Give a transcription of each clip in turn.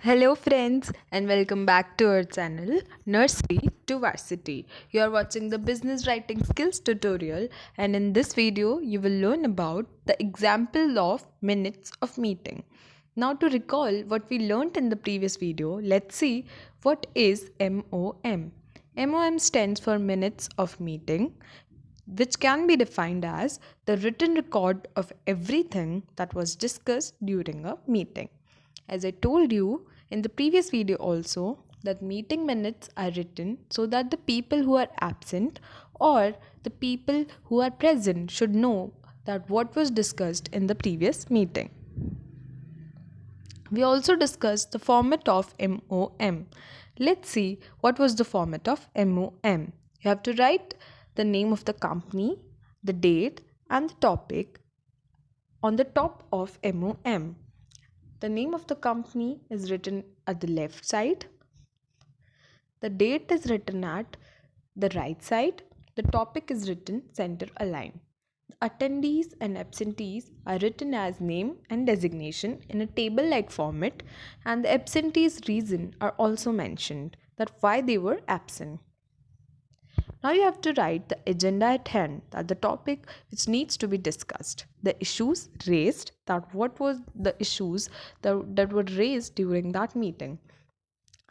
Hello, friends, and welcome back to our channel Nursery to Varsity. You are watching the business writing skills tutorial, and in this video, you will learn about the example of minutes of meeting. Now, to recall what we learned in the previous video, let's see what is MOM. MOM stands for minutes of meeting, which can be defined as the written record of everything that was discussed during a meeting. As I told you in the previous video also, that meeting minutes are written so that the people who are absent or the people who are present should know that what was discussed in the previous meeting. We also discussed the format of MOM. Let's see what was the format of MOM. You have to write the name of the company, the date, and the topic on the top of MOM. The name of the company is written at the left side. The date is written at the right side. The topic is written center aligned. The attendees and absentees are written as name and designation in a table like format, and the absentees' reason are also mentioned that why they were absent. Now you have to write the agenda at hand, that the topic which needs to be discussed, the issues raised, that what was the issues that were raised during that meeting.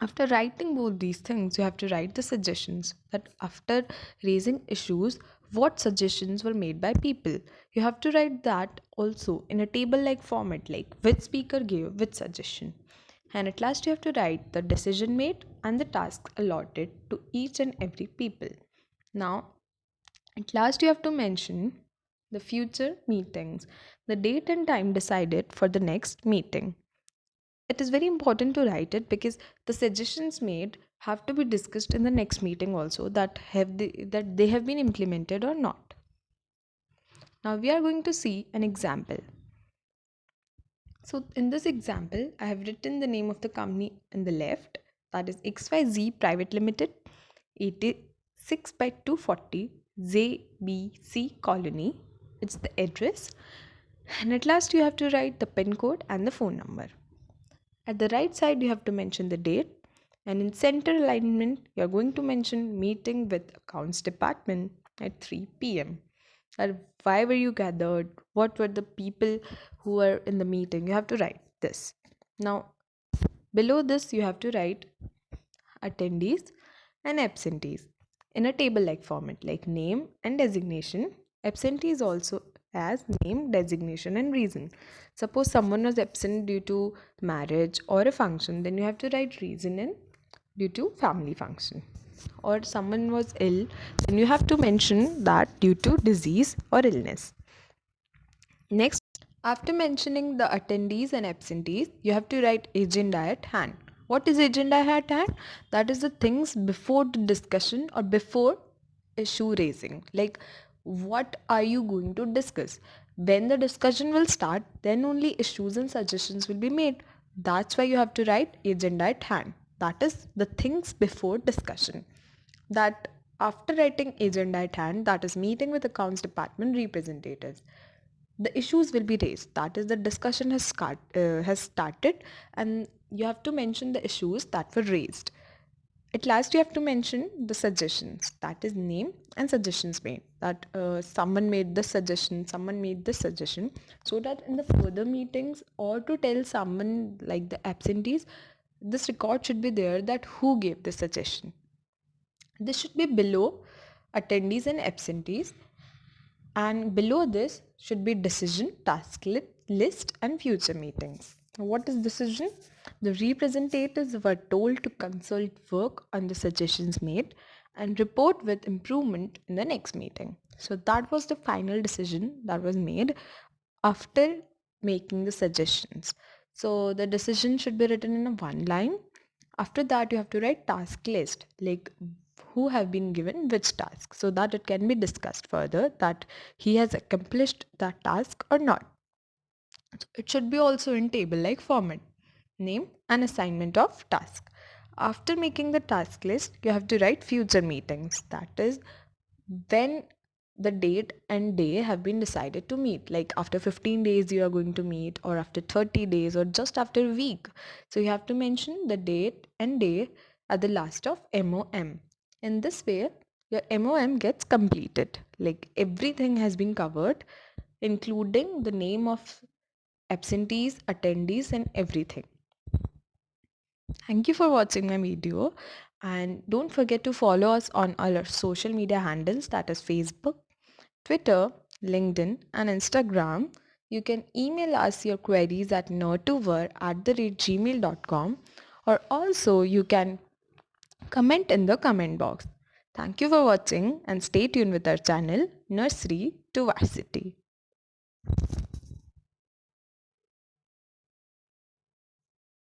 After writing both these things, you have to write the suggestions, that after raising issues, what suggestions were made by people. You have to write that also in a table like format, like which speaker gave which suggestion. And at last, you have to write the decision made and the tasks allotted to each and every people. Now, at last, you have to mention the future meetings, the date and time decided for the next meeting. It is very important to write it because the suggestions made have to be discussed in the next meeting also, that they have been implemented or not. Now we are going to see an example. So in this example, I have written the name of the company in the left, that is XYZ Private Limited, 86 by 240 ZBC Colony. It's the address. And at last, you have to write the PIN code and the phone number. At the right side, you have to mention the date. And in center alignment, you are going to mention meeting with accounts department at 3 p.m. That why were you gathered? What were the people who were in the meeting? You have to write this. Now, below this, you have to write attendees and absentees in a table like format, like name and designation. Absentees also as name, designation, and reason. Suppose someone was absent due to marriage or a function, then you have to write reason in due to family function. Or someone was ill, then you have to mention that due to disease or illness. Next, after mentioning the attendees and absentees, you have to write agenda at hand. What is agenda at hand? That is the things before the discussion or before issue raising. Like, what are you going to discuss? When the discussion will start, then only issues and suggestions will be made. That's why you have to write agenda at hand. That is the things before discussion. That after writing agenda at hand, that is meeting with accounts department representatives, the issues will be raised, that is the discussion has started, and you have to mention the issues that were raised. At last, you have to mention the suggestions, that is name and suggestions made, that someone made this suggestion, someone made this suggestion, so that in the further meetings or to tell someone like the absentees, this record should be there that who gave the suggestion. This should be below attendees and absentees, and below this should be decision, list, and future meetings. What is decision? The representatives were told to consult work on the suggestions made and report with improvement in the next meeting. So that was the final decision that was made after making the suggestions. So the decision should be written in a one line. After that, you have to write task list, like who have been given which task, so that it can be discussed further that he has accomplished that task or not. So it should be also in table like format, name and assignment of task. After making the task list, you have to write future meetings, that is when the date and day have been decided to meet. Like after 15 days you are going to meet, or after 30 days, or just after a week. So you have to mention the date and day at the last of MOM. In this way, your MOM gets completed. Like everything has been covered, including the name of absentees, attendees, and everything. Thank you for watching my video, and don't forget to follow us on our social media handles, that is Facebook, Twitter, LinkedIn, and Instagram. You can email us your queries at nertover@gmail.com, or also you can comment in the comment box. Thank you for watching and stay tuned with our channel Nursery to Varsity.